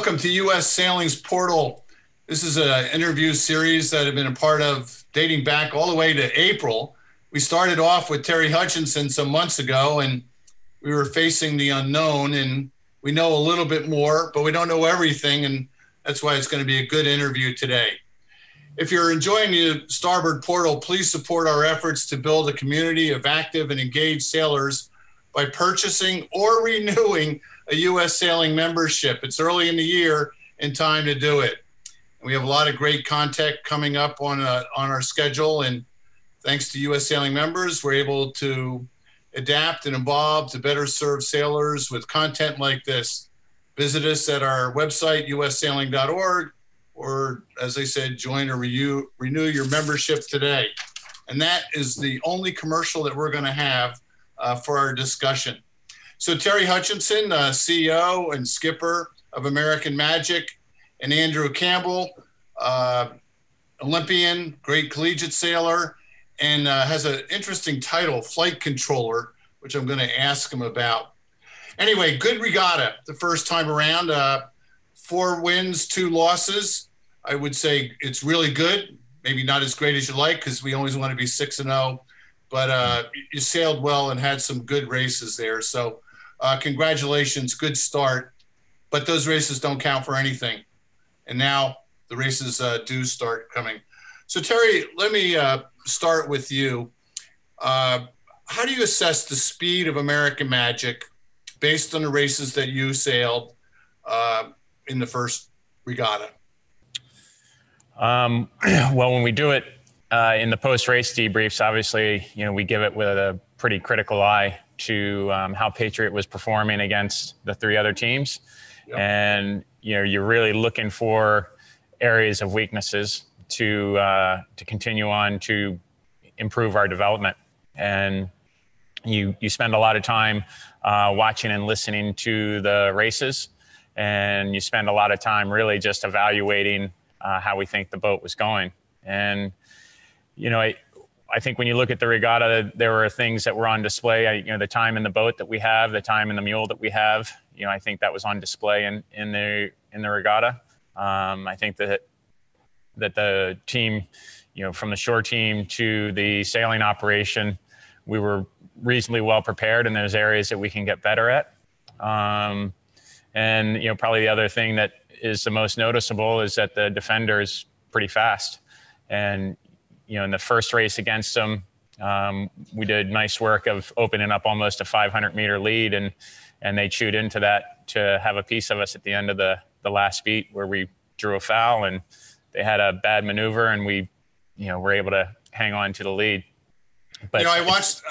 Welcome to U.S. Sailing's Portal. This is an interview series that I've been a part of dating back all the way to April. We started off with Terry Hutchinson some months ago, and we were facing the unknown, and we know a little bit more, but we don't know everything, and that's why it's going to be a good interview today. If you're enjoying the Starboard Portal, please support our efforts to build a community of active and engaged sailors by purchasing or renewing a U.S. Sailing membership. It's early in the year and time to do it. We have a lot of great content coming up on our schedule, and thanks to U.S. Sailing members, we're able to adapt and evolve to better serve sailors with content like this. Visit us at our website, ussailing.org, or as I said, join or renew your membership today. And that is the only commercial that we're going to have for our discussion. So Terry Hutchinson, CEO and skipper of American Magic, and Andrew Campbell, Olympian, great collegiate sailor, and has an interesting title, flight controller, which I'm going to ask him about. Anyway, good regatta the first time around. 4 wins, 2 losses. I would say it's really good. Maybe not as great as you like, because we always want to be 6-0. But you sailed well and had some good races there. So congratulations, good start. But those races don't count for anything. And now the races do start coming. So Terry, let me start with you. How do you assess the speed of American Magic based on the races that you sailed in the first regatta? Well, when we do it in the post-race debriefs, obviously, we give it with a pretty critical eye to how Patriot was performing against the 3 other teams. Yep. And, you're really looking for areas of weaknesses to continue on to improve our development. And you spend a lot of time watching and listening to the races, and you spend a lot of time really just evaluating how we think the boat was going. And, I think when you look at the regatta, there were things that were on display. The time in the boat that we have, the time in the mule that we have, I think that was on display in the regatta. I think that the team, from the shore team to the sailing operation, we were reasonably well prepared, and there's areas that we can get better at. And probably the other thing that is the most noticeable is that the defender is pretty fast. And in the first race against them, we did nice work of opening up almost a 500-meter lead, and they chewed into that to have a piece of us at the end of the last beat where we drew a foul, and they had a bad maneuver, and we were able to hang on to the lead. But I watched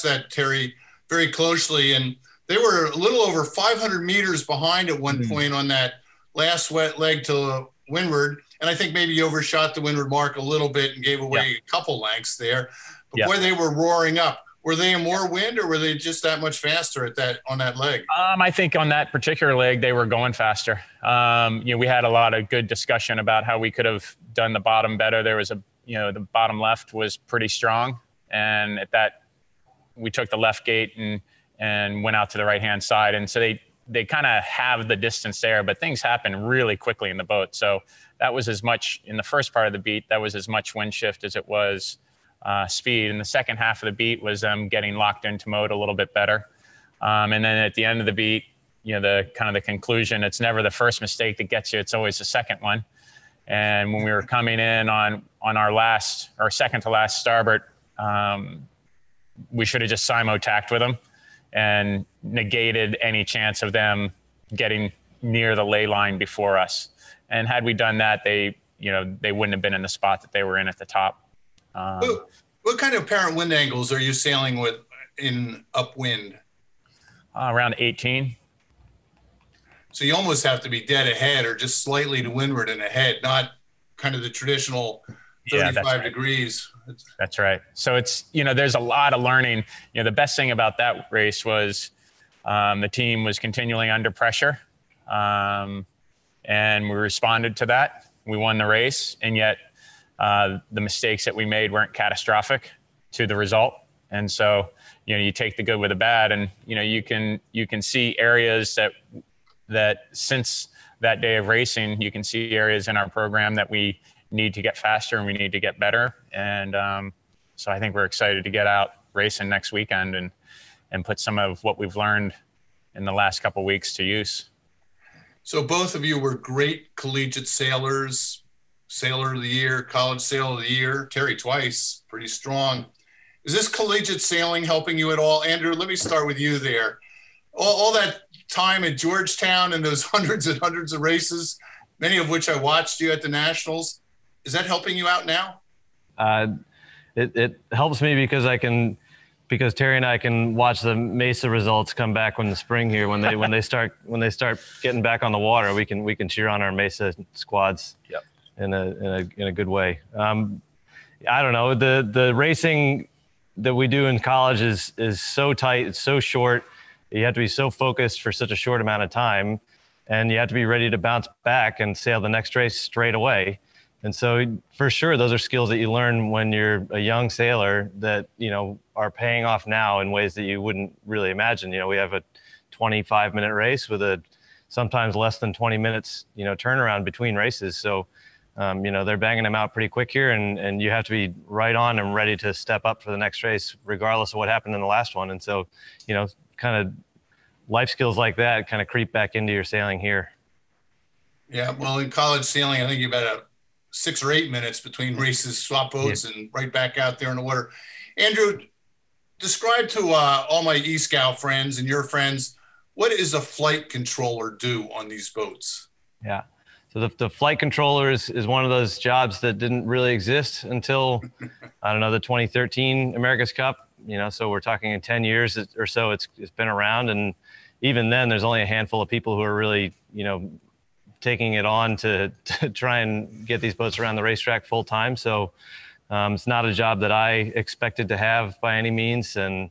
that, Terry, very closely, and they were a little over 500 meters behind at one point on that last wet leg to windward. And I think maybe you overshot the windward mark a little bit and gave away a couple lengths there. But boy, they were roaring up. Were they in more wind, or were they just that much faster on that leg? I think on that particular leg, they were going faster. We had a lot of good discussion about how we could have done the bottom better. There was the bottom left was pretty strong. And at that, we took the left gate and went out to the right-hand side. And so they kind of have the distance there, but things happen really quickly in the boat. So that was as much, in the first part of the beat, that was as much wind shift as it was speed. And the second half of the beat was getting locked into mode a little bit better. And then at the end of the beat, the conclusion, it's never the first mistake that gets you, it's always the second one. And when we were coming in on our second to last starboard, we should have just simo-tacked with them and negated any chance of them getting near the ley line before us. And had we done that, they wouldn't have been in the spot that they were in at the top. What kind of apparent wind angles are you sailing with in upwind? Around 18. So you almost have to be dead ahead or just slightly to windward and ahead, not kind of the traditional 35 degrees. That's right. So it's, there's a lot of learning. The best thing about that race was the team was continually under pressure. And we responded to that. We won the race, and yet the mistakes that we made weren't catastrophic to the result. And so, you take the good with the bad, and, you can see areas that since that day of racing, you can see areas in our program that we need to get faster and we need to get better. And so I think we're excited to get out racing next weekend and put some of what we've learned in the last couple of weeks to use. So both of you were great collegiate sailors, Sailor of the Year, College Sailor of the Year, Terry twice, pretty strong. Is this collegiate sailing helping you at all? Andrew, let me start with you there. All that time at Georgetown and those hundreds and hundreds of races, many of which I watched you at the Nationals, is that helping you out now? It helps me because Terry and I can watch the Mesa results come back in the spring here when they start getting back on the water. We can cheer on our Mesa squads. Yep. In a good way. I don't know, the racing that we do in college is so tight, it's so short. You have to be so focused for such a short amount of time, and you have to be ready to bounce back and sail the next race straight away. And so for sure, those are skills that you learn when you're a young sailor that, are paying off now in ways that you wouldn't really imagine. We have a 25-minute race with a sometimes less than 20 minutes, turnaround between races. So, they're banging them out pretty quick here, and you have to be right on and ready to step up for the next race, regardless of what happened in the last one. And so, kind of life skills like that kind of creep back into your sailing here. Yeah, well, in college sailing, I think you've got 6 or 8 minutes between races, swap boats, and right back out there in the water. Andrew, describe to all my e-scout friends and your friends, what does a flight controller do on these boats? Yeah. So the flight controller is one of those jobs that didn't really exist until, I don't know, the 2013 America's Cup. So we're talking in 10 years or so it's been around. And even then, there's only a handful of people who are really, taking it on to try and get these boats around the racetrack full time. So it's not a job that I expected to have by any means. And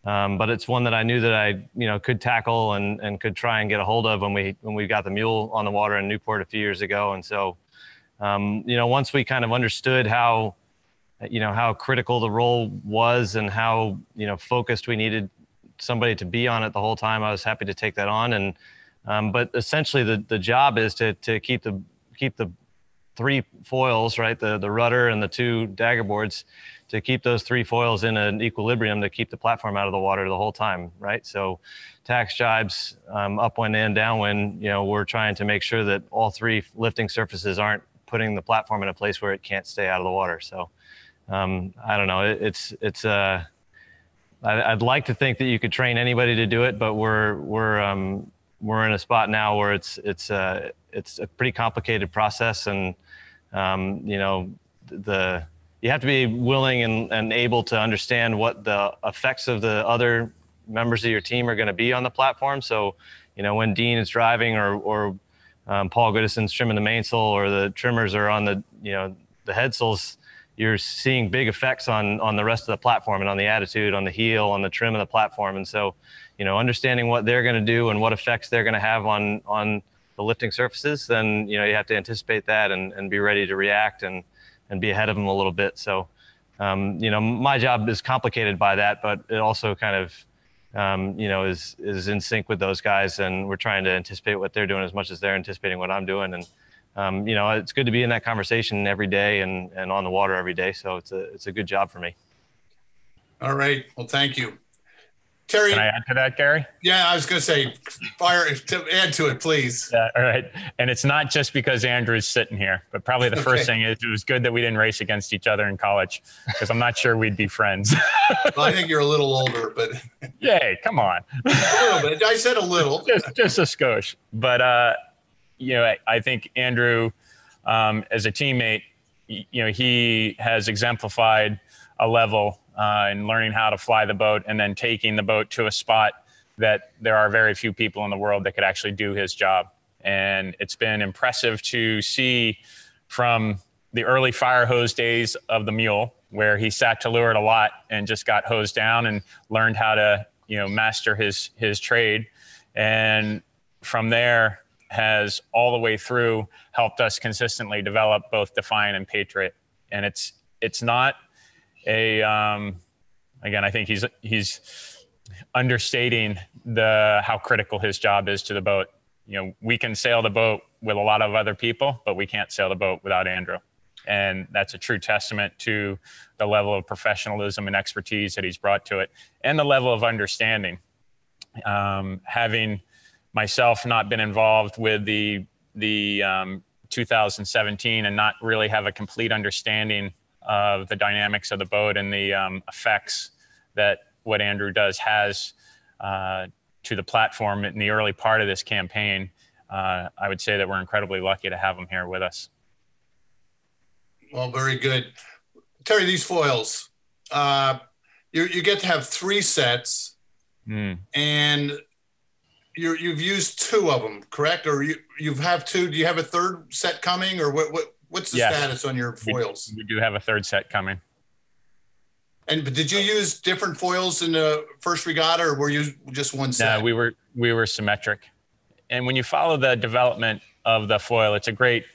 but it's one that I knew that I, could tackle and could try and get a hold of when we got the mule on the water in Newport a few years ago. And so, once we kind of understood how critical the role was and how, focused we needed somebody to be on it the whole time, I was happy to take that on. And, but essentially the job is to keep the 3 foils, right? The rudder and the 2 dagger boards, to keep those 3 foils in an equilibrium to keep the platform out of the water the whole time, right? So tax jibes, upwind and downwind, we're trying to make sure that all 3 lifting surfaces aren't putting the platform in a place where it can't stay out of the water. So I don't know, I'd like to think that you could train anybody to do it, but we're in a spot now where it's a pretty complicated process, and you have to be willing and able to understand what the effects of the other members of your team are going to be on the platform. So, when Dean is driving or Paul Goodison's trimming the mainsail, or the trimmers are on the headsails, you're seeing big effects on the rest of the platform and on the attitude, on the heel, on the trim of the platform. And so, understanding what they're going to do and what effects they're going to have on the lifting surfaces, then, you have to anticipate that and be ready to react and be ahead of them a little bit. So, my job is complicated by that, but it also kind of, is in sync with those guys, and we're trying to anticipate what they're doing as much as they're anticipating what I'm doing. And, it's good to be in that conversation every day and on the water every day. So it's a good job for me. All right. Well, thank you. Terry. Can I add to that, Gary? Yeah, I was going to say, add to it, please. Yeah, all right. And it's not just because Andrew's sitting here, but probably the first thing is it was good that we didn't race against each other in college, because I'm not sure we'd be friends. Well, I think you're a little older, but. Yay, come on. A little bit. I said a little. Just a skosh. But, I think Andrew, as a teammate, he has exemplified a level in learning how to fly the boat and then taking the boat to a spot that there are very few people in the world that could actually do his job. And it's been impressive to see from the early fire hose days of the mule, where he sat to leeward a lot and just got hosed down and learned how to, master his trade. And from there has all the way through helped us consistently develop both Defiant and Patriot. And it's not a, again, I think he's understating how critical his job is to the boat. We can sail the boat with a lot of other people, but we can't sail the boat without Andrew. And that's a true testament to the level of professionalism and expertise that he's brought to it, and the level of understanding. Having myself not been involved with the 2017 and not really have a complete understanding of the dynamics of the boat and the effects that what Andrew does has to the platform in the early part of this campaign, I would say that we're incredibly lucky to have him here with us. Well, very good. Terry, these foils, you get to have 3 sets, and you've used 2 of them, correct? Or you have 2. Do you have a 3rd set coming, or what's the status on your foils? We do have a 3rd set coming. And did you use different foils in the first regatta, or were you just one set? No, we were symmetric. And when you follow the development of the foil, it's a great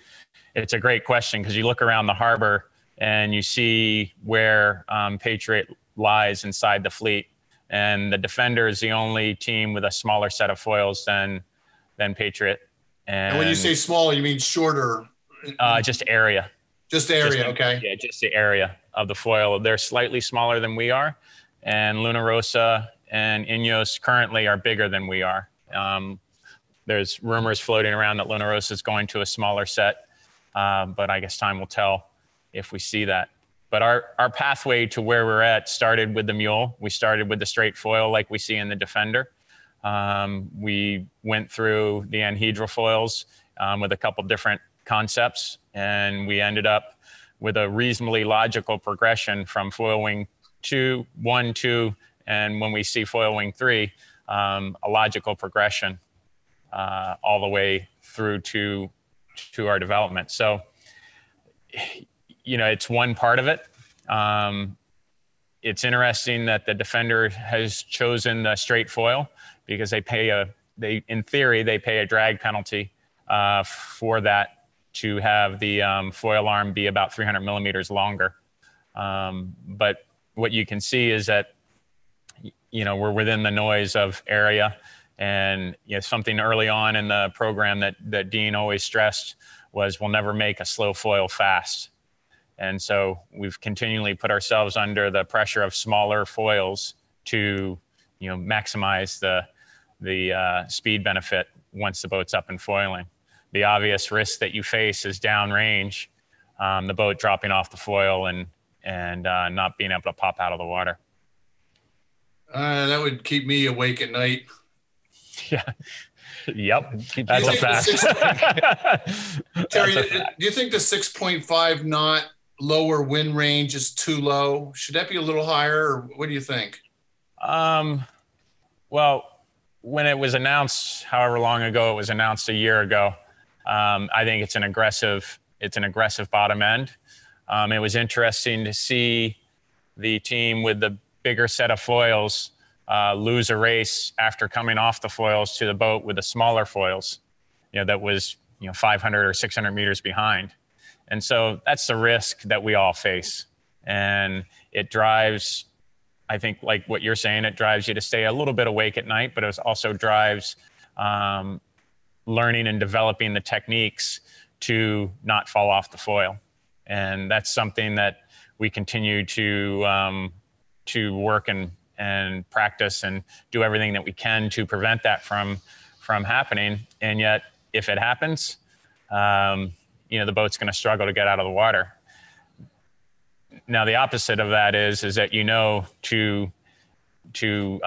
question, because you look around the harbor and you see where Patriot lies inside the fleet, and the Defender is the only team with a smaller set of foils than Patriot. And when you say small, you mean shorter? Just area. Just area, okay. Yeah, just the area of the foil. They're slightly smaller than we are, and Luna Rosa and Ineos currently are bigger than we are. There's rumors floating around that Luna Rosa is going to a smaller set, but I guess time will tell if we see that. But our pathway to where we're at started with the Mule. We started with the straight foil like we see in the Defender. We went through the anhedral foils with a couple different concepts, and we ended up with a reasonably logical progression from foil wing 1, 2, and when we see foil wing 3, a logical progression all the way through to our development. So, it's one part of it. It's interesting that the Defender has chosen the straight foil, because in theory, they pay a drag penalty for that, to have the foil arm be about 300 millimeters longer. But what you can see is that, we're within the noise of area. And something early on in the program that Dean always stressed was, we'll never make a slow foil fast. And so we've continually put ourselves under the pressure of smaller foils to, maximize the speed benefit once the boat's up and foiling. The obvious risk that you face is downrange, the boat dropping off the foil and not being able to pop out of the water. That would keep me awake at night. Yeah. Yep. That's a fact. Terry, do you think the 6.5 knot lower wind range is too low? Should that be a little higher, or what do you think? Well, when it was announced, however long ago it was announced, a year ago, I think it's an aggressive bottom end. It was interesting to see the team with the bigger set of foils lose a race after coming off the foils to the boat with the smaller foils, that was 500 or 600 meters behind. And so that's the risk that we all face. And it drives, I think, like what you're saying, it drives you to stay a little bit awake at night, but it also drives learning and developing the techniques to not fall off the foil. And that's something that we continue to work and practice and do everything that we can to prevent that from happening. And yet, if it happens, the boat's going to struggle to get out of the water. Now, the opposite of that is that, to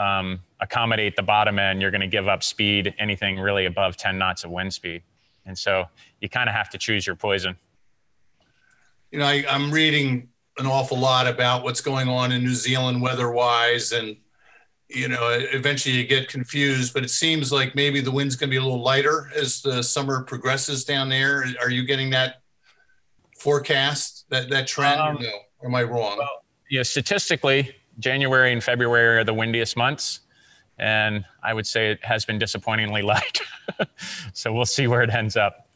accommodate the bottom end, you're going to give up speed, anything really above 10 knots of wind speed. And so you kind of have to choose your poison. I'm reading an awful lot about what's going on in New Zealand weather-wise, and, eventually you get confused, but it seems like maybe the wind's going to be a little lighter as the summer progresses down there. Are you getting that forecast, that trend, or no? Or am I wrong? Well, statistically, January and February are the windiest months, and I would say it has been disappointingly light. So we'll see where it ends up.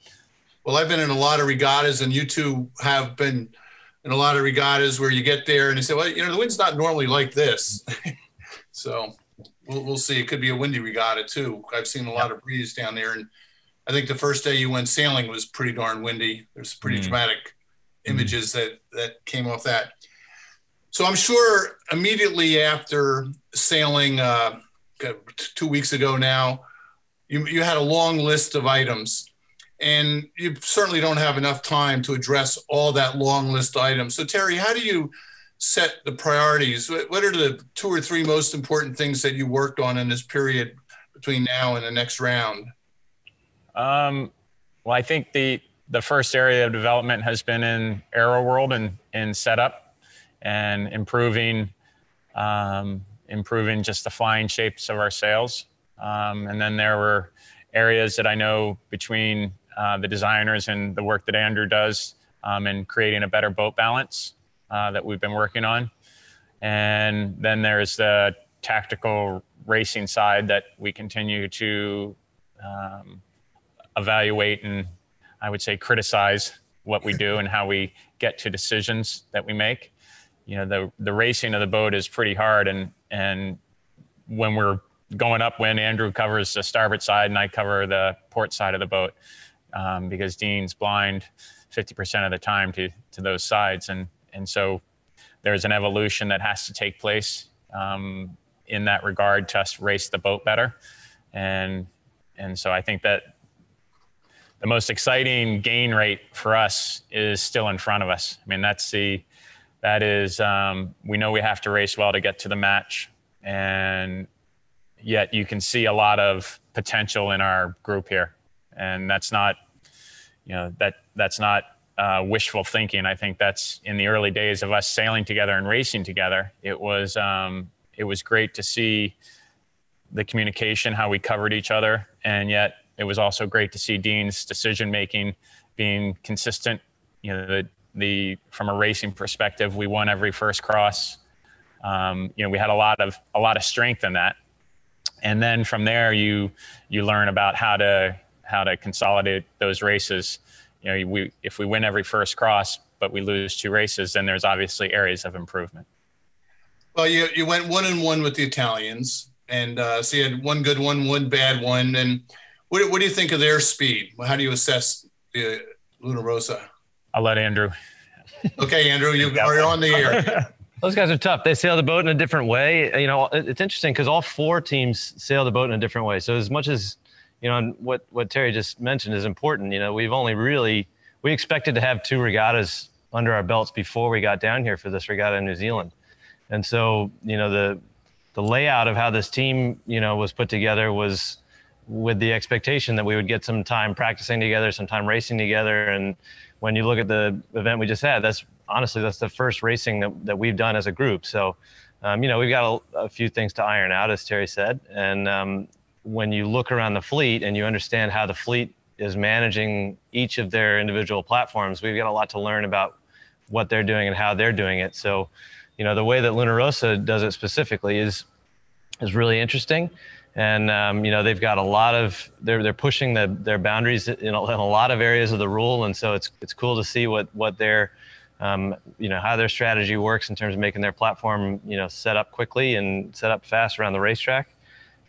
Well, I've been in a lot of regattas, and you two have been in a lot of regattas where you get there and you say, well, the wind's not normally like this. So we'll see. It could be a windy regatta too. I've seen a lot of breeze down there, and I think the first day you went sailing was pretty darn windy. There's pretty dramatic images that came off that. So I'm sure immediately after sailing 2 weeks ago now, you had a long list of items, and you certainly don't have enough time to address all that long list of items. So Terry, how do you set the priorities? What are the 2 or 3 most important things that you worked on in this period between now and the next round? Well, I think the first area of development has been in Aero World and in setup and improving just the flying shapes of our sails. And then there were areas that I know between the designers and the work that Andrew does in creating a better boat balance that we've been working on. And then there's the tactical racing side that we continue to evaluate and, I would say, criticize what we do and how we get to decisions that we make. You know, the racing of the boat is pretty hard, and when we're going upwind, Andrew covers the starboard side and I cover the port side of the boat because Dean's blind 50% of the time to those sides, and so there's an evolution that has to take place in that regard to us race the boat better, and so I think that the most exciting gain rate for us is still in front of us. I mean, we know we have to race well to get to the match, and yet you can see a lot of potential in our group here, and that's not, that's not wishful thinking. I think that's in the early days of us sailing together and racing together. It was great to see the communication, how we covered each other, and yet it was also great to see Dean's decision making being consistent. You know, from a racing perspective, we won every first cross. We had a lot of strength in that, and then from there you learn about how to consolidate those races. You know, if we win every first cross but we lose 2 races, then there's obviously areas of improvement. Well, you went 1-1 with the Italians, and so you had one good one, one bad one. And what do you think of their speed? How do you assess the Luna Rossa? I'll let Andrew. Okay, Andrew, you are on the air. Those guys are tough. They sail the boat in a different way. You know, it's interesting because all 4 teams sail the boat in a different way. So as much as, you know, what Terry just mentioned is important, you know, we expected to have 2 regattas under our belts before we got down here for this regatta in New Zealand. And so, you know, the layout of how this team, you know, was put together was with the expectation that we would get some time practicing together, some time racing together. And when you look at the event we just had, that's the first racing that we've done as a group. So, you know, we've got a few things to iron out, as Terry said. And when you look around the fleet and you understand how the fleet is managing each of their individual platforms, we've got a lot to learn about what they're doing and how they're doing it. So, you know, the way that Luna Rossa does it specifically is really interesting. And, you know, they've got a lot of, they're pushing their boundaries in a lot of areas of the rule. And so it's cool to see what their, you know, how their strategy works in terms of making their platform, you know, set up quickly and set up fast around the racetrack.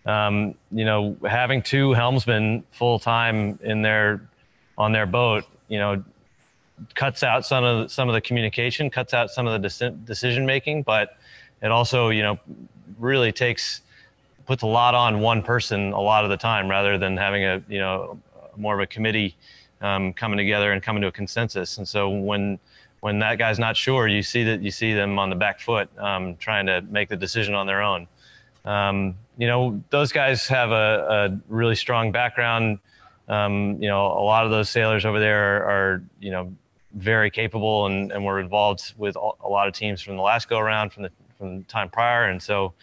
You know, having 2 helmsmen full time on their boat, you know, cuts out some of the communication, cuts out some of the decision making, but it also, you know, really puts a lot on one person a lot of the time, rather than having more of a committee coming together and coming to a consensus. And so when that guy's not sure, you see them on the back foot trying to make the decision on their own. You know, those guys have a really strong background. You know, a lot of those sailors over there are you know, very capable and were involved with a lot of teams from the last go around from the time prior. And so,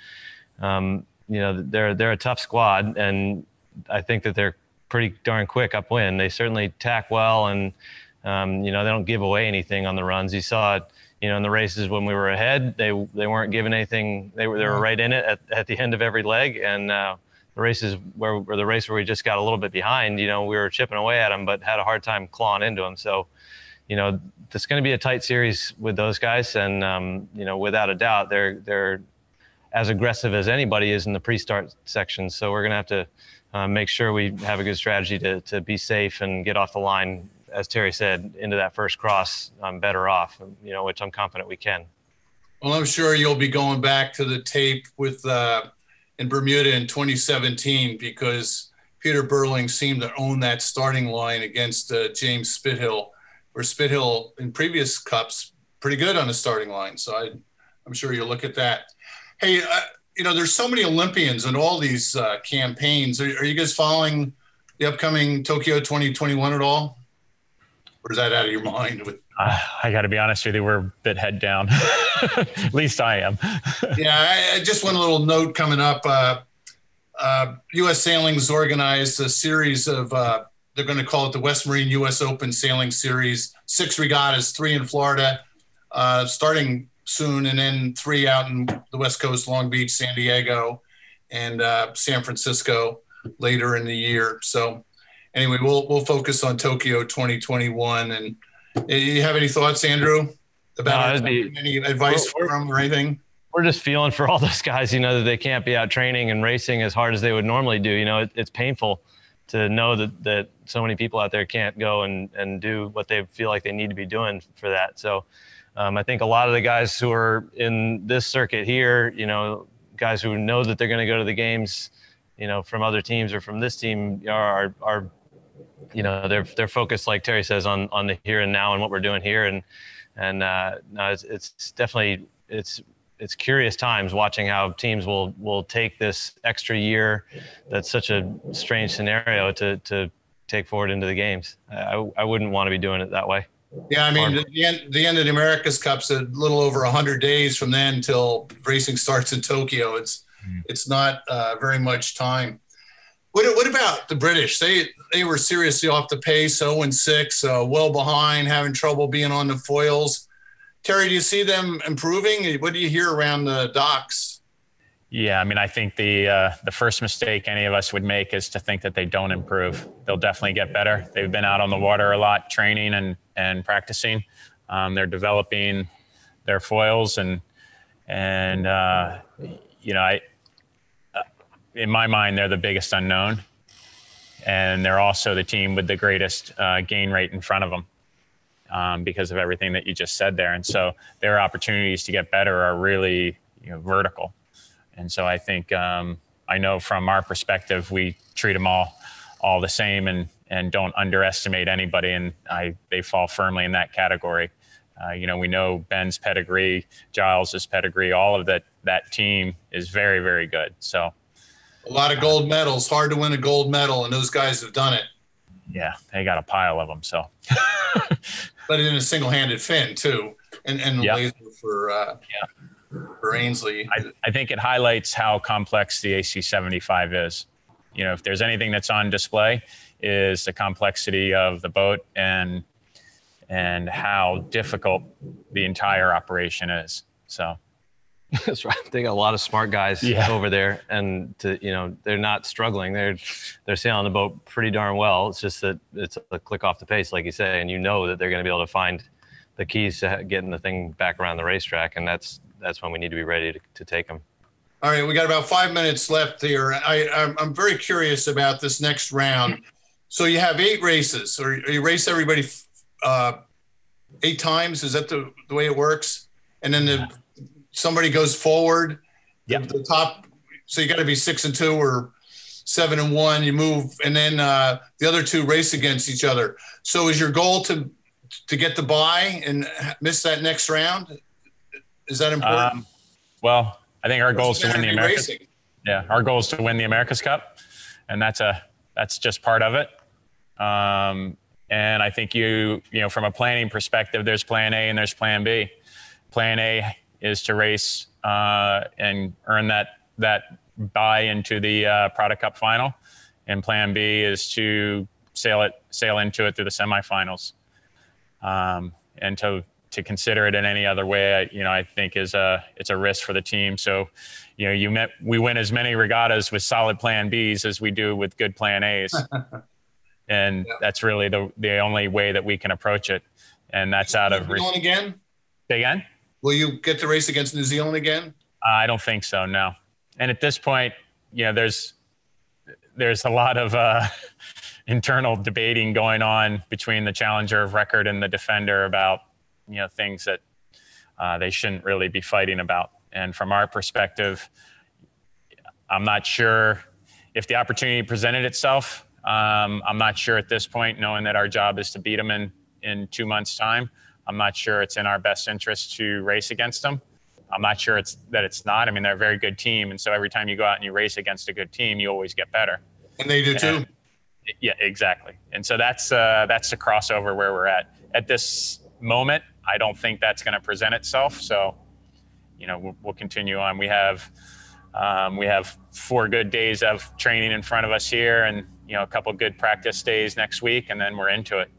you know, they're a tough squad, and I think that they're pretty darn quick upwind. They certainly tack well, and you know, they don't give away anything on the runs. You saw it, you know, in the races when we were ahead, they weren't giving anything. They were right in it at the end of every leg. And the races where we just got a little bit behind, you know, we were chipping away at them, but had a hard time clawing into them. So, you know, it's going to be a tight series with those guys, and you know, without a doubt, they're as aggressive as anybody is in the pre-start section. So we're going to have to make sure we have a good strategy to be safe and get off the line, as Terry said, into that first cross better off, which I'm confident we can. Well, I'm sure you'll be going back to the tape with in Bermuda in 2017, because Peter Burling seemed to own that starting line against James Spithill, where Spithill in previous cups pretty good on the starting line. So I'm sure you'll look at that. Hey, there's so many Olympians in all these campaigns. Are you guys following the upcoming Tokyo 2021 at all? Or is that out of your mind? I got to be honest with you, we're a bit head down. At least I am. Yeah, I just one little note coming up. U.S. Sailing's organized a series of, they're going to call it the West Marine U.S. Open Sailing Series. 6 regattas, 3 in Florida, starting soon, and then 3 out in the West Coast, Long Beach, San Diego, and San Francisco later in the year. So anyway, we'll focus on Tokyo 2021. And you have any thoughts, Andrew, about any advice for them or anything? We're just feeling for all those guys, that they can't be out training and racing as hard as they would normally do. It's painful to know that so many people out there can't go and do what they feel like they need to be doing for that. So I think a lot of the guys who are in this circuit here, guys who know that they're going to go to the games, from other teams or from this team are they're focused, like Terry says, on the here and now and what we're doing here. And no, it's definitely, it's curious times watching how teams will take this extra year. That's such a strange scenario to take forward into the games. I wouldn't want to be doing it that way. Yeah, I mean, the end of the America's Cup's a little over 100 days from then until racing starts in Tokyo. It's not very much time. What about the British? They were seriously off the pace, 0-6, well behind, having trouble being on the foils. Terry, do you see them improving? What do you hear around the docks? Yeah, I mean, I think the first mistake any of us would make is to think that they don't improve. They'll definitely get better. They've been out on the water a lot, training and practicing. They're developing their foils, and in my mind, they're the biggest unknown, and they're also the team with the greatest gain rate in front of them. Because of everything that you just said there. And so their opportunities to get better are really vertical. And so I think, I know from our perspective, we treat them all the same and don't underestimate anybody. And they fall firmly in that category. We know Ben's pedigree, Giles's pedigree, all of that team is very, very good. So a lot of gold medals, hard to win a gold medal, and those guys have done it. Yeah, they got a pile of them. So, but in a single-handed fin too, and yeah. laser for Ainsley. I think it highlights how complex the AC-75 is. If there's anything that's on display, is the complexity of the boat and how difficult the entire operation is. So. That's right. They got a lot of smart guys over there, and they're not struggling. They're sailing the boat pretty darn well. It's just that it's a click off the pace, like you say, and that they're going to be able to find the keys to getting the thing back around the racetrack, and that's when we need to be ready to take them. All right, we got about 5 minutes left here. I'm very curious about this next round. So you have 8 races, or you race everybody 8 times. Is that the way it works? And then somebody goes forward. Yep. The top. So you got to be 6-2 or 7-1. You move, and then the other 2 race against each other. So is your goal to get the bye and miss that next round? Is that important? Well, I think our goal is to win the America's. Yeah, our goal is to win the America's Cup, and that's just part of it. And I think from a planning perspective, there's Plan A and there's Plan B. Plan A is to race and earn that bye into the PRADA Cup final, and Plan B is to sail into it through the semifinals. And to consider it in any other way, I think it's a risk for the team. So, we win as many regattas with solid Plan Bs as we do with good Plan As, and that's really the only way that we can approach it. And that's out of New Zealand again. Say again? Will you get to race against New Zealand again? I don't think so, no. And at this point, there's a lot of internal debating going on between the challenger of record and the defender about, things that they shouldn't really be fighting about. And from our perspective, I'm not sure if the opportunity presented itself. I'm not sure at this point, knowing that our job is to beat them in 2 months' time. I'm not sure it's in our best interest to race against them. I'm not sure it's not. I mean, they're a very good team. And so every time you go out and you race against a good team, you always get better. And they do too. Yeah, exactly. And so that's the crossover where we're at. At this moment, I don't think that's going to present itself. So, we'll continue on. We have 4 good days of training in front of us here, and a couple good practice days next week, and then we're into it.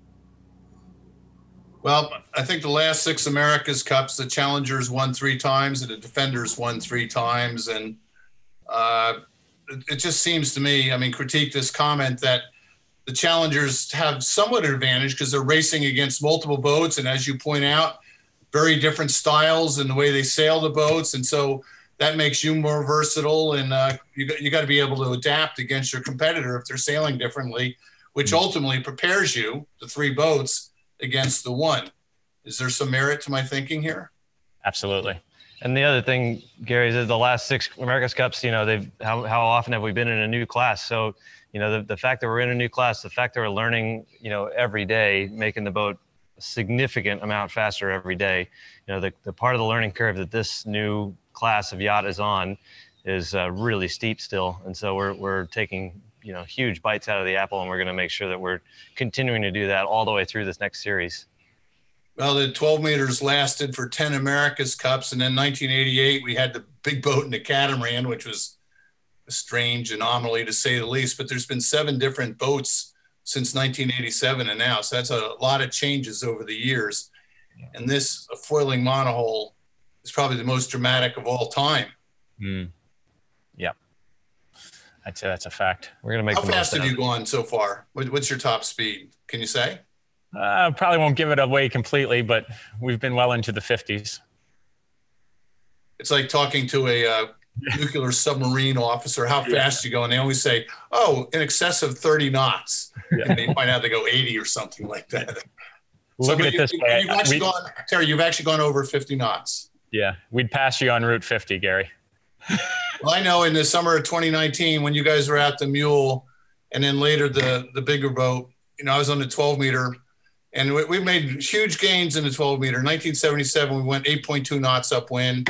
Well, I think the last 6 America's Cups, the challengers won 3 times and the defenders won 3 times. And it just seems to me, critique this comment that the challengers have somewhat an advantage because they're racing against multiple boats. And as you point out, very different styles in the way they sail the boats. And so that makes you more versatile, and you got to be able to adapt against your competitor if they're sailing differently, which ultimately prepares you, the 3 boats, against the 1. Is there some merit to my thinking here? Absolutely. And the other thing, Gary, is the last 6 America's Cups, how often have we been in a new class? So, the fact that we're in a new class, the fact that we're learning, every day, making the boat a significant amount faster every day, the part of the learning curve that this new class of yacht is on is really steep still. And so we're taking, huge bites out of the apple, and we're going to make sure that we're continuing to do that all the way through this next series. Well, the 12 meters lasted for 10 America's Cups. And then 1988, we had the big boat in the catamaran, which was a strange anomaly to say the least, but there's been 7 different boats since 1987 and now. So that's a lot of changes over the years. And this foiling monohull is probably the most dramatic of all time. Yeah. I'd say that's a fact. We're going to make How fast have you gone so far? What's your top speed? Can you say? Probably won't give it away completely, but we've been well into the 50s. It's like talking to a nuclear submarine officer, how fast you go. And they always say, oh, in excess of 30 knots. Yeah. And they find out they go 80 or something like that. Look at it this way. Terry, you've actually gone over 50 knots. Yeah, we'd pass you on Route 50, Gary. Well, I know in the summer of 2019, when you guys were at the Mule, and then later the bigger boat, I was on the 12 meter, and we've made huge gains in the 12 meter. 1977, we went 8.2 knots upwind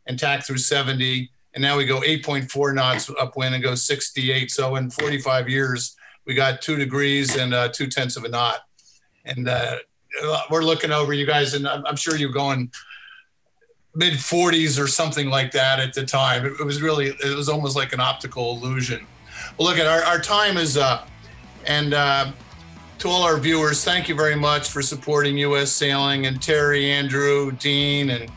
and tacked through 70. And now we go 8.4 knots upwind and go 68. So in 45 years, we got 2 degrees and 0.2 of a knot. And we're looking over you guys, and I'm sure you're going mid 40s or something like that at the time. It was almost like an optical illusion. Well, look, at our time is up. And to all our viewers, thank you very much for supporting U.S. Sailing, and Terry, Andrew, Dean, and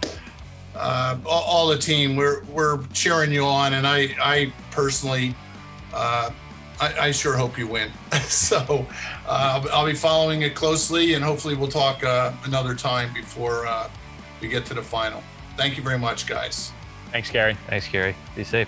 all the team. We're cheering you on, and I personally, I sure hope you win. So I'll be following it closely, and hopefully we'll talk another time before we get to the final. Thank you very much, guys. Thanks, Gary. Thanks, Gary. Be safe.